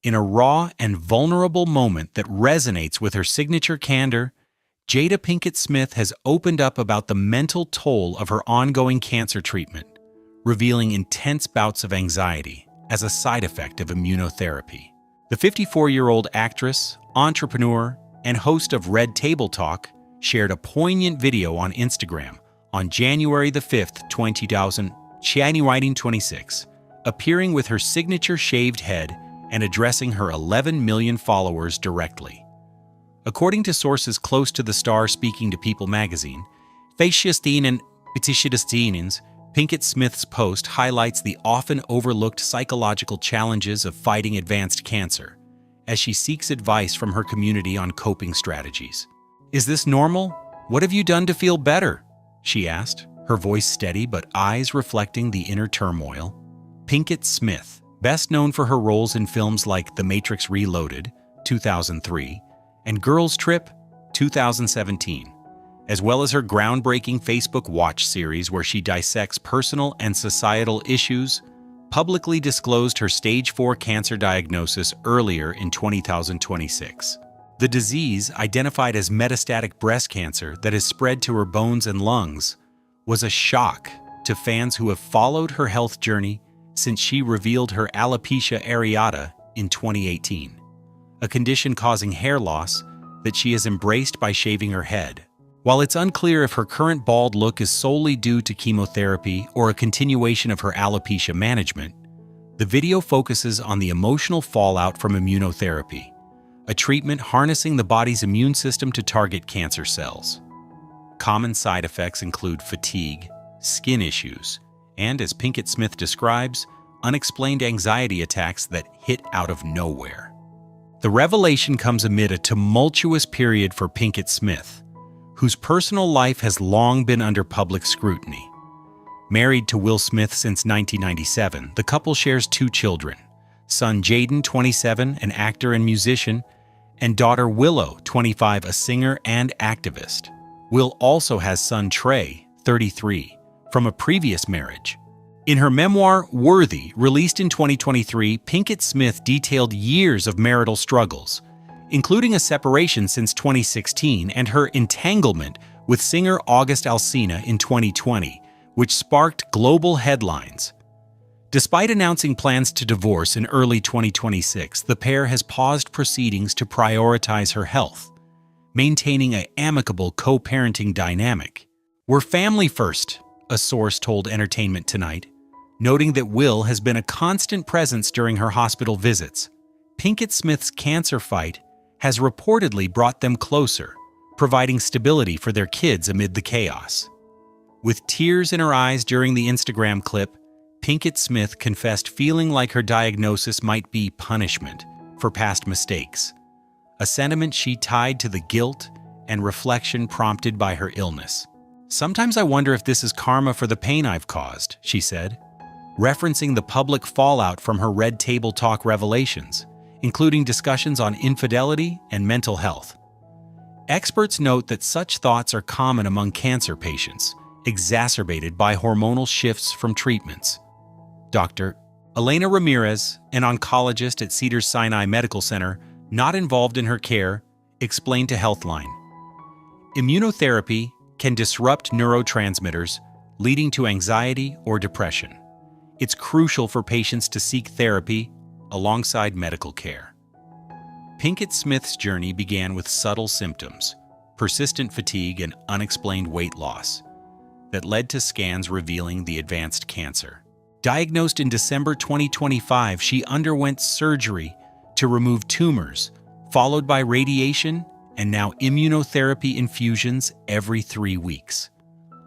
In a raw and vulnerable moment that resonates with her signature candor, Jada Pinkett Smith has opened up about the mental toll of her ongoing cancer treatment, revealing intense bouts of anxiety as a side effect of immunotherapy. The 54-year-old actress, entrepreneur, and host of Red Table Talk shared a poignant video on Instagram on January the 5th, 2026, appearing with her signature shaved head and addressing her 11 million followers directly. According to sources close to the star speaking to People magazine, Pinkett Smith's post highlights the often overlooked psychological challenges of fighting advanced cancer, as she seeks advice from her community on coping strategies. "Is this normal? What have you done to feel better?" she asked, her voice steady but eyes reflecting the inner turmoil. Pinkett Smith, best known for her roles in films like The Matrix Reloaded, 2003, and Girls Trip, 2017, as well as her groundbreaking Facebook Watch series where she dissects personal and societal issues, publicly disclosed her stage 4 cancer diagnosis earlier in 2026. The disease, identified as metastatic breast cancer that has spread to her bones and lungs, was a shock to fans who have followed her health journey since she revealed her alopecia areata in 2018, a condition causing hair loss that she has embraced by shaving her head. While it's unclear if her current bald look is solely due to chemotherapy or a continuation of her alopecia management, the video focuses on the emotional fallout from immunotherapy, a treatment harnessing the body's immune system to target cancer cells. Common side effects include fatigue, skin issues, and, as Pinkett Smith describes, unexplained anxiety attacks that hit out of nowhere. The revelation comes amid a tumultuous period for Pinkett Smith, whose personal life has long been under public scrutiny. Married to Will Smith since 1997, the couple shares 2 children, son Jaden, 27, an actor and musician, and daughter Willow, 25, a singer and activist. Will also has son Trey, 33, from a previous marriage. In her memoir, Worthy, released in 2023, Pinkett Smith detailed years of marital struggles, including a separation since 2016 and her entanglement with singer August Alsina in 2020, which sparked global headlines. Despite announcing plans to divorce in early 2026, the pair has paused proceedings to prioritize her health, maintaining an amicable co-parenting dynamic. "We're family first," a source told Entertainment Tonight, noting that Will has been a constant presence during her hospital visits. Pinkett Smith's cancer fight has reportedly brought them closer, providing stability for their kids amid the chaos. With tears in her eyes during the Instagram clip, Pinkett Smith confessed feeling like her diagnosis might be punishment for past mistakes, a sentiment she tied to the guilt and reflection prompted by her illness. "Sometimes I wonder if this is karma for the pain I've caused," she said, referencing the public fallout from her Red Table Talk revelations, including discussions on infidelity and mental health. Experts note that such thoughts are common among cancer patients, exacerbated by hormonal shifts from treatments. Dr. Elena Ramirez, an oncologist at Cedars-Sinai Medical Center, not involved in her care, explained to Healthline, "Immunotherapy can disrupt neurotransmitters, leading to anxiety or depression. It's crucial for patients to seek therapy alongside medical care." Pinkett Smith's journey began with subtle symptoms, persistent fatigue and unexplained weight loss, that led to scans revealing the advanced cancer. Diagnosed in December 2025, she underwent surgery to remove tumors, followed by radiation and now immunotherapy infusions every 3 weeks.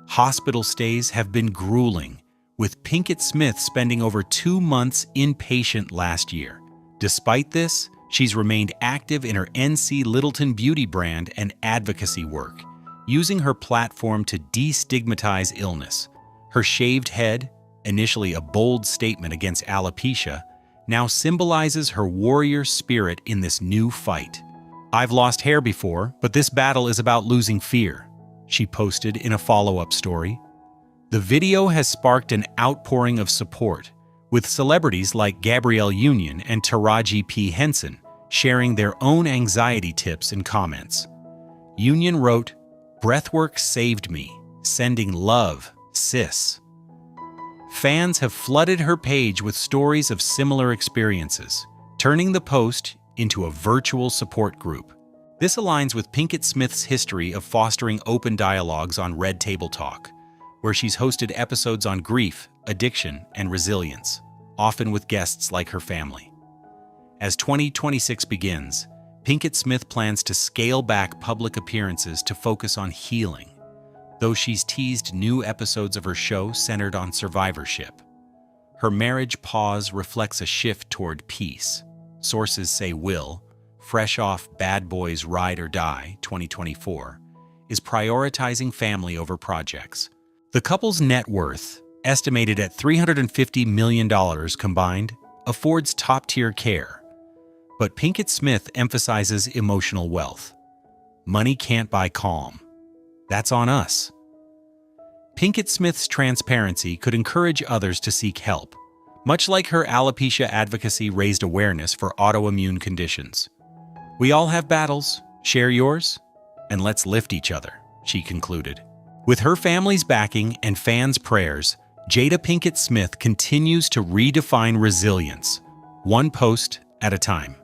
Hospital stays have been grueling, with Pinkett Smith spending over 2 months inpatient last year. Despite this, she's remained active in her NC Littleton beauty brand and advocacy work, using her platform to destigmatize illness. Her shaved head, initially a bold statement against alopecia, now symbolizes her warrior spirit in this new fight. "I've lost hair before, but this battle is about losing fear," she posted in a follow-up story. The video has sparked an outpouring of support, with celebrities like Gabrielle Union and Taraji P. Henson sharing their own anxiety tips and comments. Union wrote, "Breathwork saved me. Sending love, sis." Fans have flooded her page with stories of similar experiences, turning the post into a virtual support group. This aligns with Pinkett Smith's history of fostering open dialogues on Red Table Talk, where she's hosted episodes on grief, addiction, and resilience, often with guests like her family. As 2026 begins, Pinkett Smith plans to scale back public appearances to focus on healing, though she's teased new episodes of her show centered on survivorship. Her marriage pause reflects a shift toward peace. Sources say Will, fresh off Bad Boys Ride or Die 2024, is prioritizing family over projects. The couple's net worth, estimated at $350 million combined, affords top-tier care. But Pinkett Smith emphasizes emotional wealth. Money can't buy calm. That's on us. Pinkett Smith's transparency could encourage others to seek help, much like her alopecia advocacy raised awareness for autoimmune conditions. "We all have battles. Share yours, and let's lift each other," she concluded. With her family's backing and fans' prayers, Jada Pinkett Smith continues to redefine resilience, one post at a time.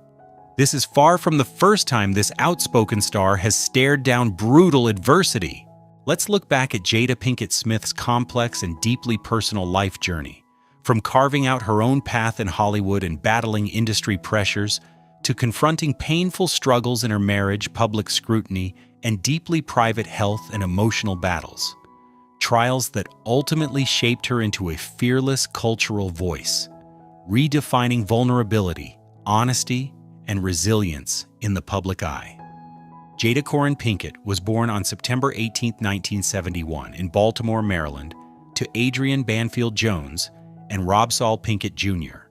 This is far from the first time this outspoken star has stared down brutal adversity. Let's look back at Jada Pinkett Smith's complex and deeply personal life journey. From carving out her own path in Hollywood and battling industry pressures, to confronting painful struggles in her marriage, public scrutiny, and deeply private health and emotional battles. Trials that ultimately shaped her into a fearless cultural voice, redefining vulnerability, honesty, and resilience in the public eye. Jada Corin Pinkett was born on September 18, 1971 in Baltimore, Maryland, to Adrian Banfield Jones and Robsol Pinkett Jr.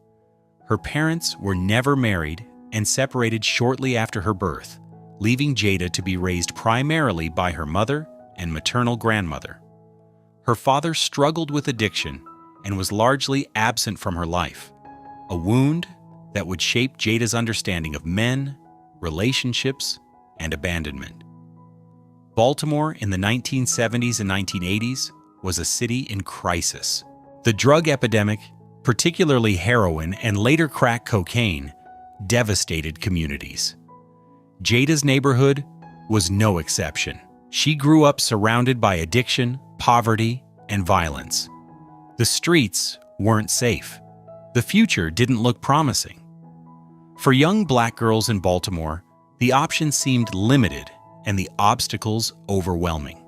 Her parents were never married and separated shortly after her birth, leaving Jada to be raised primarily by her mother and maternal grandmother. Her father struggled with addiction and was largely absent from her life, a wound that would shape Jada's understanding of men, relationships, and abandonment. Baltimore in the 1970s and 1980s was a city in crisis. The drug epidemic, particularly heroin and later crack cocaine, devastated communities. Jada's neighborhood was no exception. She grew up surrounded by addiction, poverty, and violence. The streets weren't safe. The future didn't look promising. For young Black girls in Baltimore, the options seemed limited and the obstacles overwhelming.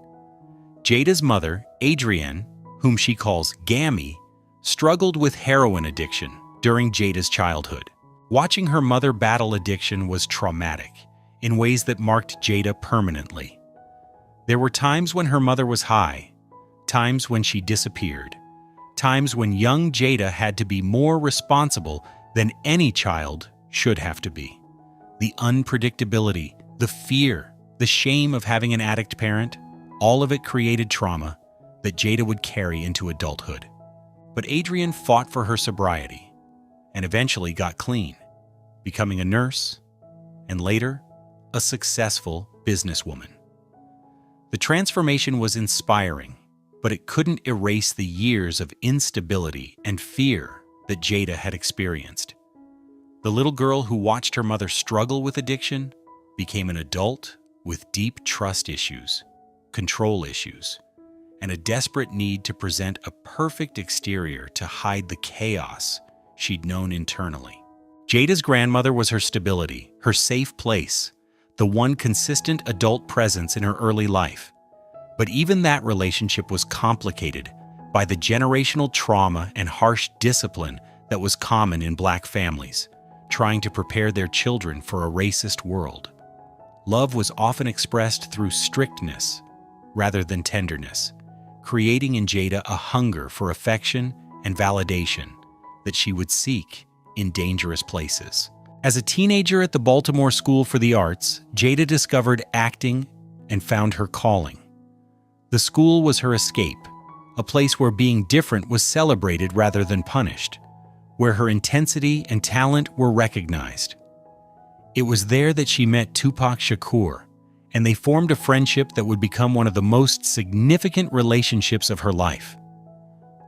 Jada's mother, Adrienne, whom she calls Gammy, struggled with heroin addiction during Jada's childhood. Watching her mother battle addiction was traumatic in ways that marked Jada permanently. There were times when her mother was high, times when she disappeared, times when young Jada had to be more responsible than any child should have to be. The unpredictability, the fear, the shame of having an addict parent, all of it created trauma that Jada would carry into adulthood. But Adrienne fought for her sobriety and eventually got clean, becoming a nurse and later a successful businesswoman. The transformation was inspiring, but it couldn't erase the years of instability and fear that Jada had experienced. The little girl who watched her mother struggle with addiction became an adult with deep trust issues, control issues, and a desperate need to present a perfect exterior to hide the chaos she'd known internally. Jada's grandmother was her stability, her safe place, the one consistent adult presence in her early life. But even that relationship was complicated by the generational trauma and harsh discipline that was common in Black families, trying to prepare their children for a racist world. Love was often expressed through strictness rather than tenderness, creating in Jada a hunger for affection and validation that she would seek in dangerous places. As a teenager at the Baltimore School for the Arts, Jada discovered acting and found her calling. The school was her escape, a place where being different was celebrated rather than punished, where her intensity and talent were recognized. It was there that she met Tupac Shakur, and they formed a friendship that would become one of the most significant relationships of her life.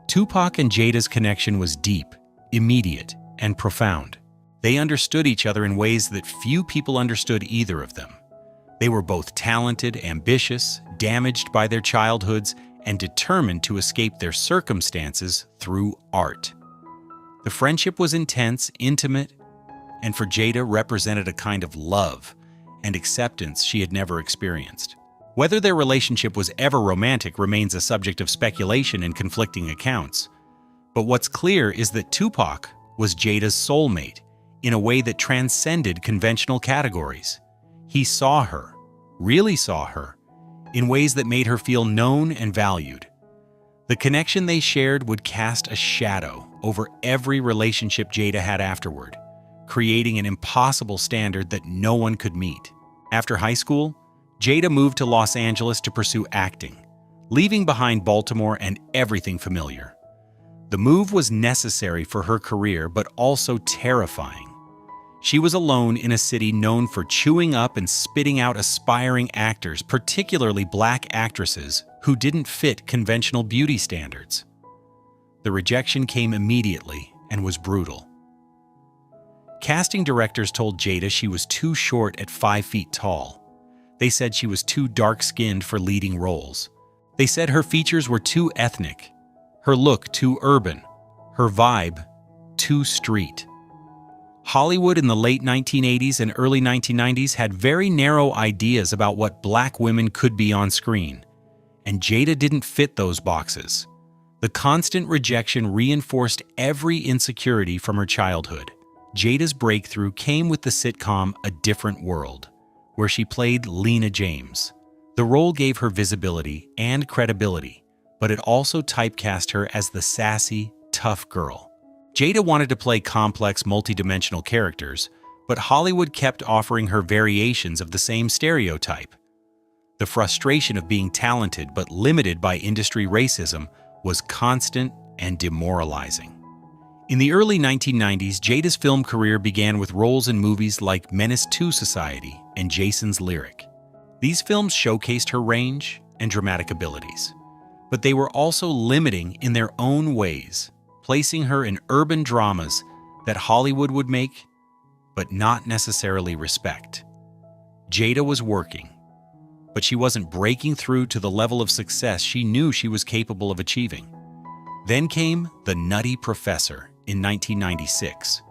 Tupac and Jada's connection was deep, immediate, and profound. They understood each other in ways that few people understood either of them. They were both talented, ambitious, damaged by their childhoods, and determined to escape their circumstances through art. The friendship was intense, intimate, and for Jada represented a kind of love and acceptance she had never experienced. Whether their relationship was ever romantic remains a subject of speculation and conflicting accounts. But what's clear is that Tupac was Jada's soulmate in a way that transcended conventional categories. He saw her, really saw her, in ways that made her feel known and valued. The connection they shared would cast a shadow over every relationship Jada had afterward, creating an impossible standard that no one could meet. After high school, Jada moved to Los Angeles to pursue acting, leaving behind Baltimore and everything familiar. The move was necessary for her career, but also terrifying. She was alone in a city known for chewing up and spitting out aspiring actors, particularly black actresses, who didn't fit conventional beauty standards. The rejection came immediately and was brutal. Casting directors told Jada she was too short at 5 feet tall. They said she was too dark-skinned for leading roles. They said her features were too ethnic, her look too urban, her vibe too street. Hollywood in the late 1980s and early 1990s had very narrow ideas about what black women could be on screen, and Jada didn't fit those boxes. The constant rejection reinforced every insecurity from her childhood. Jada's breakthrough came with the sitcom A Different World, where she played Lena James. The role gave her visibility and credibility, but it also typecast her as the sassy, tough girl. Jada wanted to play complex, multidimensional characters, but Hollywood kept offering her variations of the same stereotype. The frustration of being talented but limited by industry racism was constant and demoralizing. In the early 1990s, Jada's film career began with roles in movies like Menace II Society and Jason's Lyric. These films showcased her range and dramatic abilities, but they were also limiting in their own ways, placing her in urban dramas that Hollywood would make, but not necessarily respect. Jada was working, but she wasn't breaking through to the level of success she knew she was capable of achieving. Then came The Nutty Professor in 1996,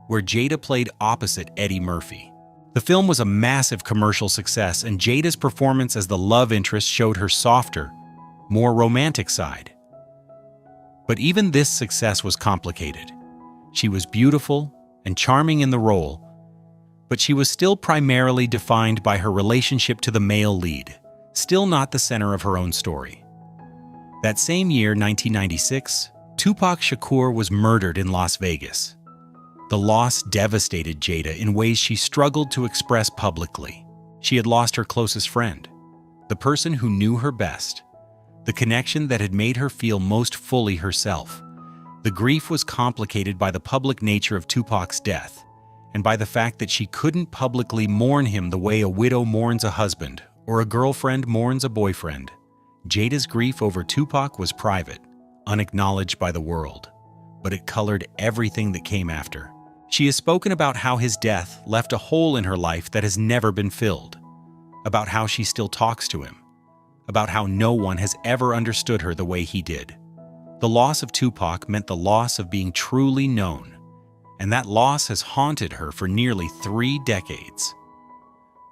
where Jada played opposite Eddie Murphy. The film was a massive commercial success, and Jada's performance as the love interest showed her softer, more romantic side. But even this success was complicated. She was beautiful and charming in the role, but she was still primarily defined by her relationship to the male lead, still not the center of her own story. That same year, 1996, Tupac Shakur was murdered in Las Vegas. The loss devastated Jada in ways she struggled to express publicly. She had lost her closest friend, the person who knew her best, the connection that had made her feel most fully herself. The grief was complicated by the public nature of Tupac's death, and by the fact that she couldn't publicly mourn him the way a widow mourns a husband or a girlfriend mourns a boyfriend. Jada's grief over Tupac was private, unacknowledged by the world, but it colored everything that came after. She has spoken about how his death left a hole in her life that has never been filled, about how she still talks to him, about how no one has ever understood her the way he did. The loss of Tupac meant the loss of being truly known, and that loss has haunted her for nearly 3 decades.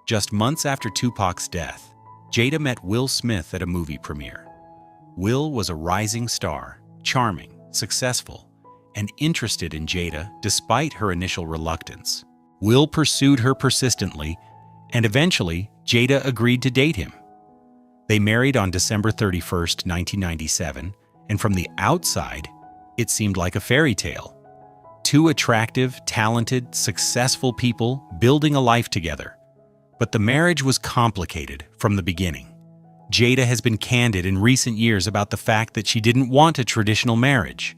Just months after Tupac's death, Jada met Will Smith at a movie premiere. Will was a rising star, charming, successful, and interested in Jada despite her initial reluctance. Will pursued her persistently, and eventually Jada agreed to date him. They married on December 31st, 1997, and from the outside, it seemed like a fairy tale. 2 attractive, talented, successful people building a life together. But the marriage was complicated from the beginning. Jada has been candid in recent years about the fact that she didn't want a traditional marriage,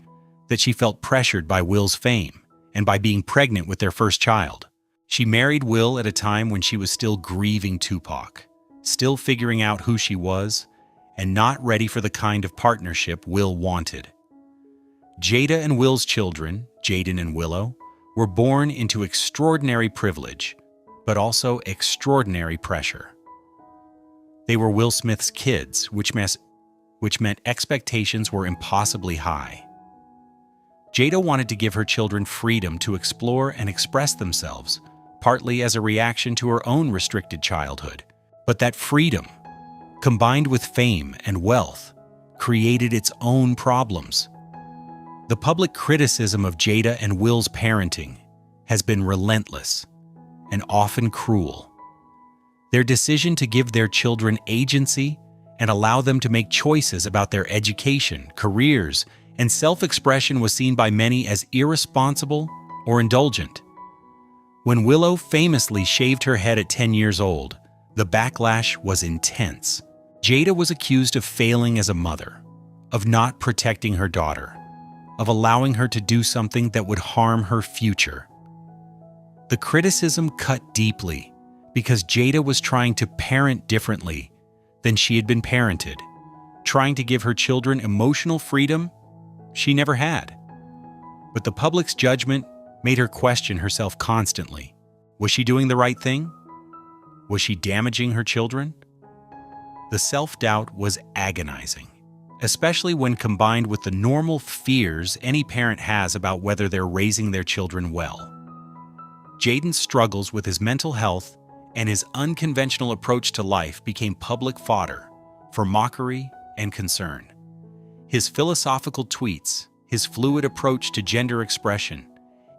that she felt pressured by Will's fame and by being pregnant with their first child. She married Will at a time when she was still grieving Tupac, still figuring out who she was, and not ready for the kind of partnership Will wanted. Jada and Will's children, Jaden and Willow, were born into extraordinary privilege, but also extraordinary pressure. They were Will Smith's kids, which meant expectations were impossibly high. Jada wanted to give her children freedom to explore and express themselves, partly as a reaction to her own restricted childhood. But that freedom, combined with fame and wealth, created its own problems. The public criticism of Jada and Will's parenting has been relentless and often cruel. Their decision to give their children agency and allow them to make choices about their education, careers, and self-expression was seen by many as irresponsible or indulgent. When Willow famously shaved her head at 10 years old, the backlash was intense. Jada was accused of failing as a mother, of not protecting her daughter, of allowing her to do something that would harm her future. The criticism cut deeply because Jada was trying to parent differently than she had been parented, trying to give her children emotional freedom she never had. But the public's judgment made her question herself constantly. Was she doing the right thing? Was she damaging her children? The self-doubt was agonizing, especially when combined with the normal fears any parent has about whether they're raising their children well. Jaden's struggles with his mental health and his unconventional approach to life became public fodder for mockery and concern. His philosophical tweets, his fluid approach to gender expression,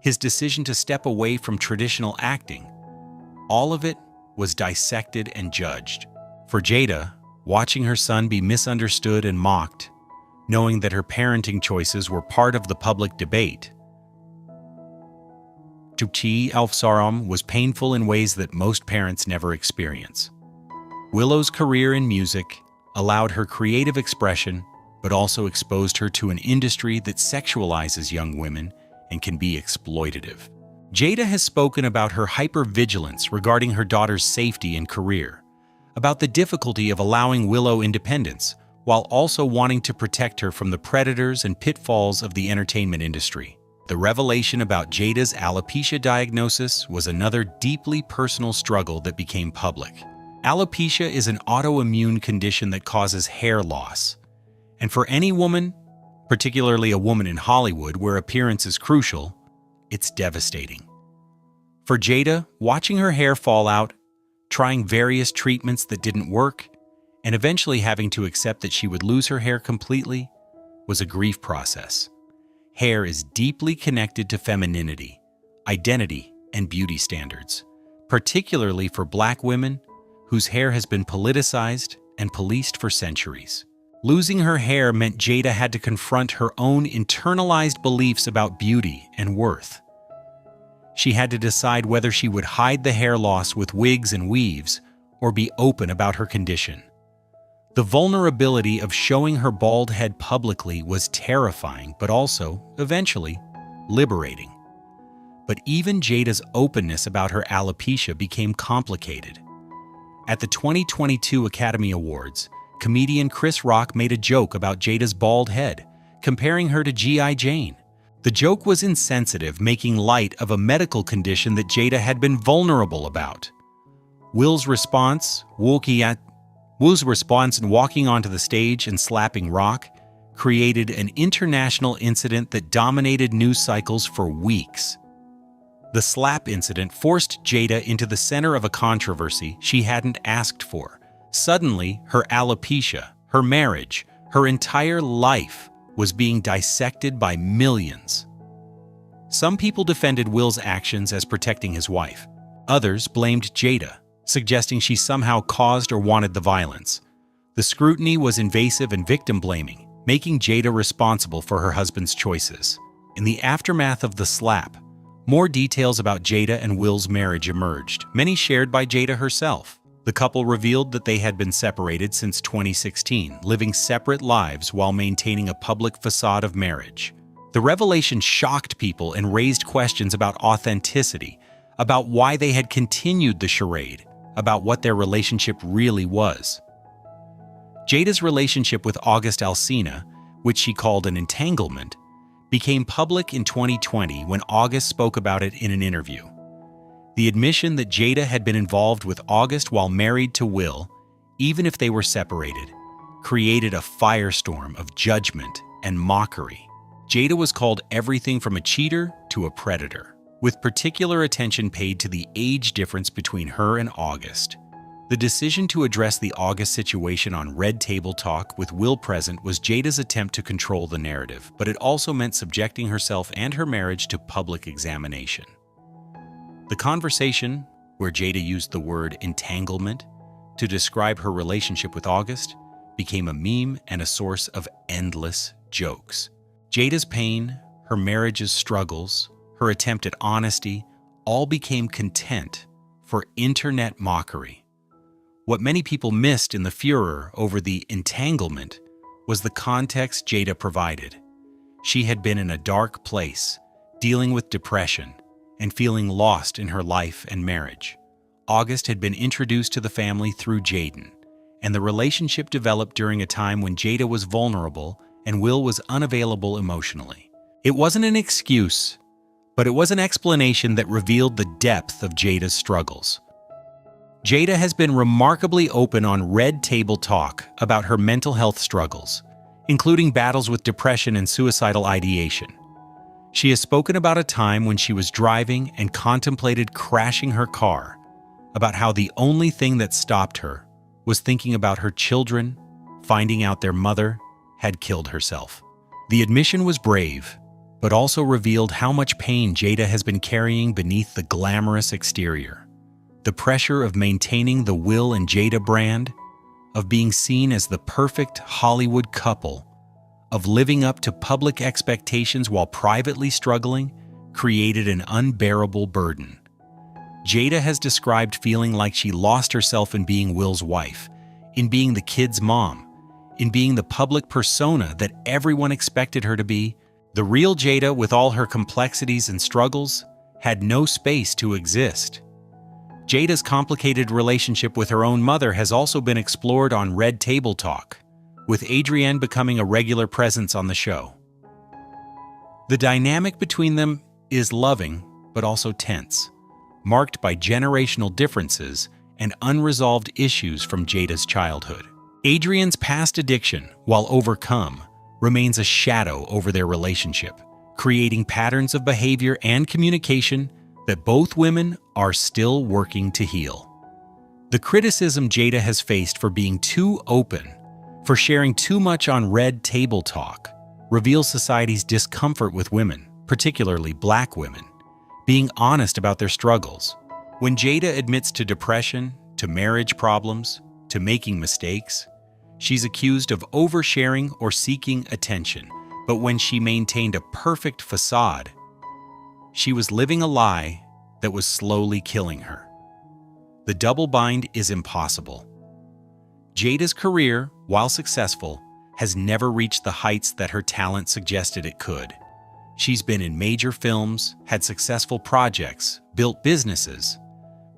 his decision to step away from traditional acting, all of it was dissected and judged. For Jada, watching her son be misunderstood and mocked, knowing that her parenting choices were part of the public debate, Tuchi Alfsaram was painful in ways that most parents never experience. Willow's career in music allowed her creative expression, but also exposed her to an industry that sexualizes young women and can be exploitative. Jada has spoken about her hypervigilance regarding her daughter's safety and career, about the difficulty of allowing Willow independence while also wanting to protect her from the predators and pitfalls of the entertainment industry. The revelation about Jada's alopecia diagnosis was another deeply personal struggle that became public. Alopecia is an autoimmune condition that causes hair loss. And for any woman, particularly a woman in Hollywood where appearance is crucial, it's devastating. For Jada, watching her hair fall out, trying various treatments that didn't work, and eventually having to accept that she would lose her hair completely, was a grief process. Hair is deeply connected to femininity, identity, and beauty standards, particularly for Black women whose hair has been politicized and policed for centuries. Losing her hair meant Jada had to confront her own internalized beliefs about beauty and worth. She had to decide whether she would hide the hair loss with wigs and weaves or be open about her condition. The vulnerability of showing her bald head publicly was terrifying, but also, eventually, liberating. But even Jada's openness about her alopecia became complicated. At the 2022 Academy Awards, comedian Chris Rock made a joke about Jada's bald head, comparing her to G.I. Jane. The joke was insensitive, making light of a medical condition that Jada had been vulnerable about. Will's response in walking onto the stage and slapping Rock created an international incident that dominated news cycles for weeks. The slap incident forced Jada into the center of a controversy she hadn't asked for. Suddenly, her alopecia, her marriage, her entire life was being dissected by millions. Some people defended Will's actions as protecting his wife. Others blamed Jada, suggesting she somehow caused or wanted the violence. The scrutiny was invasive and victim-blaming, making Jada responsible for her husband's choices. In the aftermath of the slap, more details about Jada and Will's marriage emerged, many shared by Jada herself. The couple revealed that they had been separated since 2016, living separate lives while maintaining a public facade of marriage. The revelation shocked people and raised questions about authenticity, about why they had continued the charade, about what their relationship really was. Jada's relationship with August Alsina, which she called an entanglement, became public in 2020 when August spoke about it in an interview. The admission that Jada had been involved with August while married to Will, even if they were separated, created a firestorm of judgment and mockery. Jada was called everything from a cheater to a predator, with particular attention paid to the age difference between her and August. The decision to address the August situation on Red Table Talk with Will present was Jada's attempt to control the narrative, but it also meant subjecting herself and her marriage to public examination. The conversation, where Jada used the word entanglement to describe her relationship with August, became a meme and a source of endless jokes. Jada's pain, her marriage's struggles, her attempt at honesty, all became content for internet mockery. What many people missed in the furor over the entanglement was the context Jada provided. She had been in a dark place, dealing with depression, and feeling lost in her life and marriage. August had been introduced to the family through Jaden, and the relationship developed during a time when Jada was vulnerable and Will was unavailable emotionally. It wasn't an excuse, but it was an explanation that revealed the depth of Jada's struggles. Jada has been remarkably open on Red Table Talk about her mental health struggles, including battles with depression and suicidal ideation. She has spoken about a time when she was driving and contemplated crashing her car, about how the only thing that stopped her was thinking about her children, finding out their mother had killed herself. The admission was brave, but also revealed how much pain Jada has been carrying beneath the glamorous exterior. The pressure of maintaining the Will and Jada brand, of being seen as the perfect Hollywood couple, of living up to public expectations while privately struggling, created an unbearable burden. Jada has described feeling like she lost herself in being Will's wife, in being the kid's mom, in being the public persona that everyone expected her to be. The real Jada, with all her complexities and struggles, had no space to exist. Jada's complicated relationship with her own mother has also been explored on Red Table Talk, with Adrienne becoming a regular presence on the show. The dynamic between them is loving, but also tense, marked by generational differences and unresolved issues from Jada's childhood. Adrienne's past addiction, while overcome, remains a shadow over their relationship, creating patterns of behavior and communication that both women are still working to heal. The criticism Jada has faced for being too open, for sharing too much on Red Table Talk, reveals society's discomfort with women, particularly Black women, being honest about their struggles. When Jada admits to depression, to marriage problems, to making mistakes, she's accused of oversharing or seeking attention. But when she maintained a perfect facade, she was living a lie that was slowly killing her. The double bind is impossible. Jada's career, while successful, has never reached the heights that her talent suggested it could. She's been in major films, had successful projects, built businesses,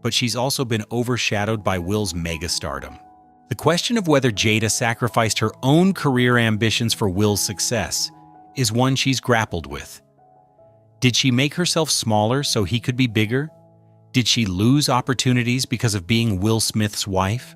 but she's also been overshadowed by Will's megastardom. The question of whether Jada sacrificed her own career ambitions for Will's success is one she's grappled with. Did she make herself smaller so he could be bigger? Did she lose opportunities because of being Will Smith's wife?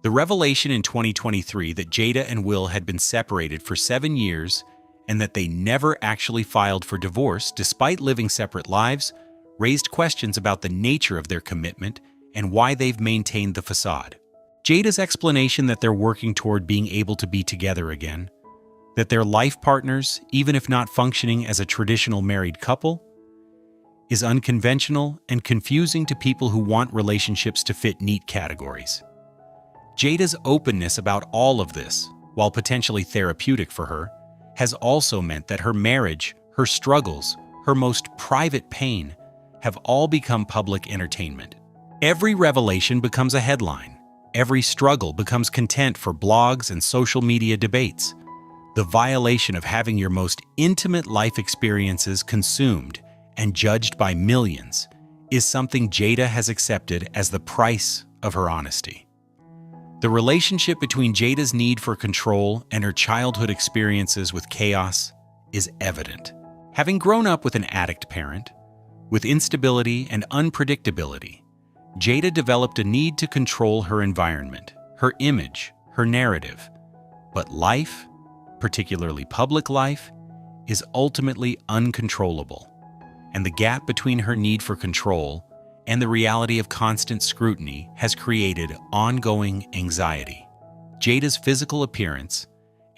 The revelation in 2023 that Jada and Will had been separated for 7 years and that they never actually filed for divorce despite living separate lives raised questions about the nature of their commitment and why they've maintained the facade. Jada's explanation that they're working toward being able to be together again, that they're life partners, even if not functioning as a traditional married couple, is unconventional and confusing to people who want relationships to fit neat categories. Jada's openness about all of this, while potentially therapeutic for her, has also meant that her marriage, her struggles, her most private pain have all become public entertainment. Every revelation becomes a headline. Every struggle becomes content for blogs and social media debates. The violation of having your most intimate life experiences consumed and judged by millions is something Jada has accepted as the price of her honesty. The relationship between Jada's need for control and her childhood experiences with chaos is evident. Having grown up with an addict parent, with instability and unpredictability, Jada developed a need to control her environment, her image, her narrative. But life, particularly public life, is ultimately uncontrollable, and the gap between her need for control and the reality of constant scrutiny has created ongoing anxiety. Jada's physical appearance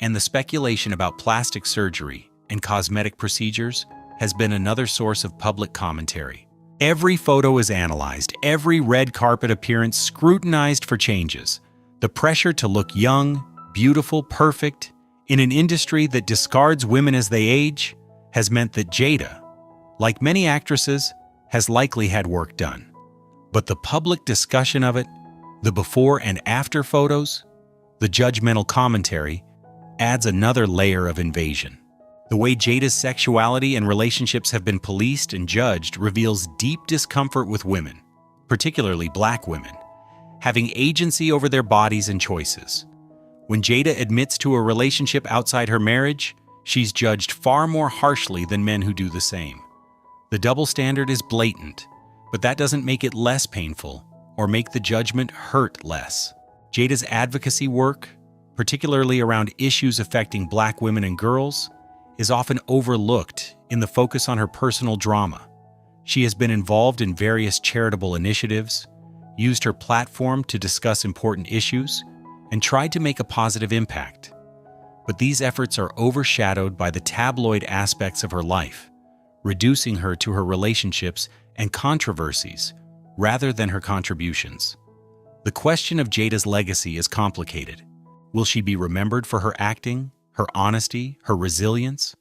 and the speculation about plastic surgery and cosmetic procedures has been another source of public commentary. Every photo is analyzed, every red carpet appearance scrutinized for changes. The pressure to look young, beautiful, perfect, in an industry that discards women as they age, has meant that Jada, like many actresses, has likely had work done. But the public discussion of it, the before and after photos, the judgmental commentary, adds another layer of invasion. The way Jada's sexuality and relationships have been policed and judged reveals deep discomfort with women, particularly Black women, having agency over their bodies and choices. When Jada admits to a relationship outside her marriage, she's judged far more harshly than men who do the same. The double standard is blatant, but that doesn't make it less painful or make the judgment hurt less. Jada's advocacy work, particularly around issues affecting Black women and girls, is often overlooked in the focus on her personal drama. She has been involved in various charitable initiatives, used her platform to discuss important issues, and tried to make a positive impact. But these efforts are overshadowed by the tabloid aspects of her life, reducing her to her relationships and controversies rather than her contributions. The question of Jada's legacy is complicated. Will she be remembered for her acting, her honesty, her resilience?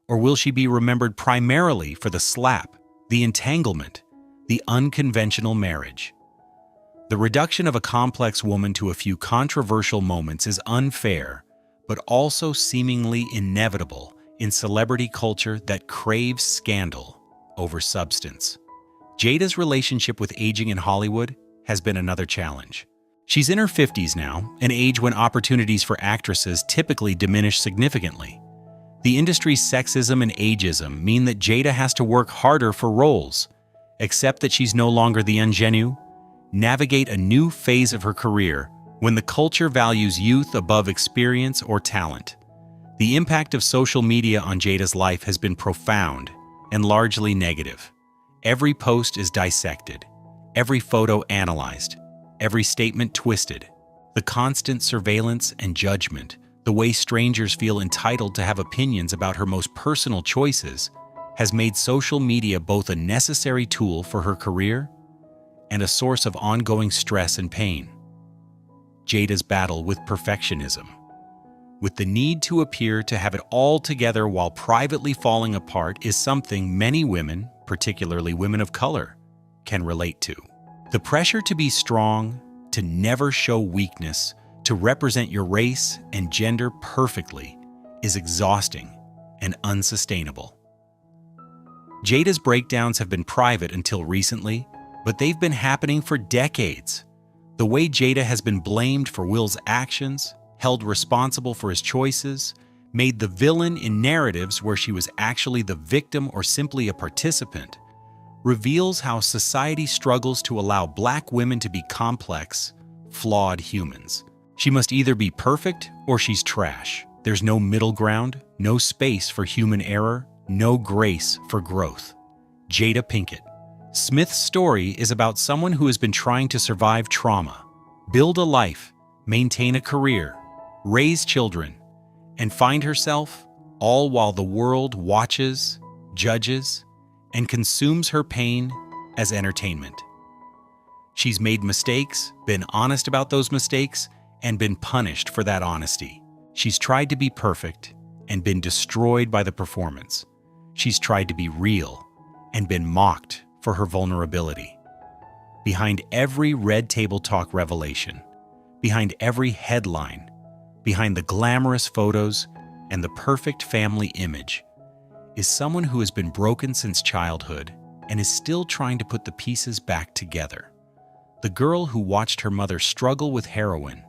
Or will she be remembered primarily for the slap, the entanglement, the unconventional marriage? The reduction of a complex woman to a few controversial moments is unfair, but also seemingly inevitable in celebrity culture that craves scandal over substance. Jada's relationship with aging in Hollywood has been another challenge. She's in her 50s now, an age when opportunities for actresses typically diminish significantly. The industry's sexism and ageism mean that Jada has to work harder for roles, accept that she's no longer the ingenue, navigate a new phase of her career when the culture values youth above experience or talent. The impact of social media on Jada's life has been profound and largely negative. Every post is dissected, every photo analyzed, every statement twisted. The constant surveillance and judgment, the way strangers feel entitled to have opinions about her most personal choices, has made social media both a necessary tool for her career and a source of ongoing stress and pain. Jada's battle with perfectionism, with the need to appear to have it all together while privately falling apart, is something many women, particularly women of color, can relate to. The pressure to be strong, to never show weakness, to represent your race and gender perfectly is exhausting and unsustainable. Jada's breakdowns have been private until recently, but they've been happening for decades. The way Jada has been blamed for Will's actions, held responsible for his choices, made the villain in narratives where she was actually the victim or simply a participant, reveals how society struggles to allow Black women to be complex, flawed humans. She must either be perfect or she's trash. There's no middle ground, no space for human error, no grace for growth. Jada Pinkett. Smith's story is about someone who has been trying to survive trauma, build a life, maintain a career, raise children, and find herself, all while the world watches, judges, and consumes her pain as entertainment. She's made mistakes, been honest about those mistakes, and been punished for that honesty. She's tried to be perfect and been destroyed by the performance. She's tried to be real and been mocked for her vulnerability. Behind every Red Table Talk revelation, behind every headline, behind the glamorous photos, and the perfect family image, is someone who has been broken since childhood and is still trying to put the pieces back together. The girl who watched her mother struggle with heroin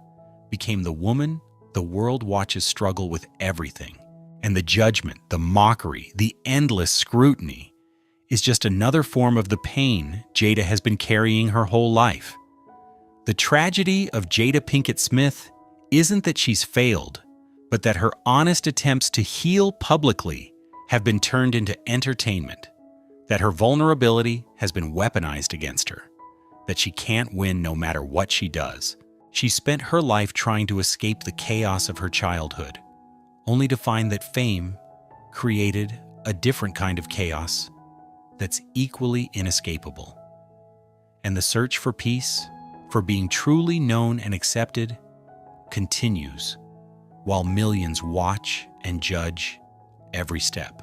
became the woman the world watches struggle with everything. And the judgment, the mockery, the endless scrutiny is just another form of the pain Jada has been carrying her whole life. The tragedy of Jada Pinkett Smith isn't that she's failed, but that her honest attempts to heal publicly have been turned into entertainment, that her vulnerability has been weaponized against her, that she can't win no matter what she does. She spent her life trying to escape the chaos of her childhood, only to find that fame created a different kind of chaos that's equally inescapable. And the search for peace, for being truly known and accepted, continues while millions watch and judge every step.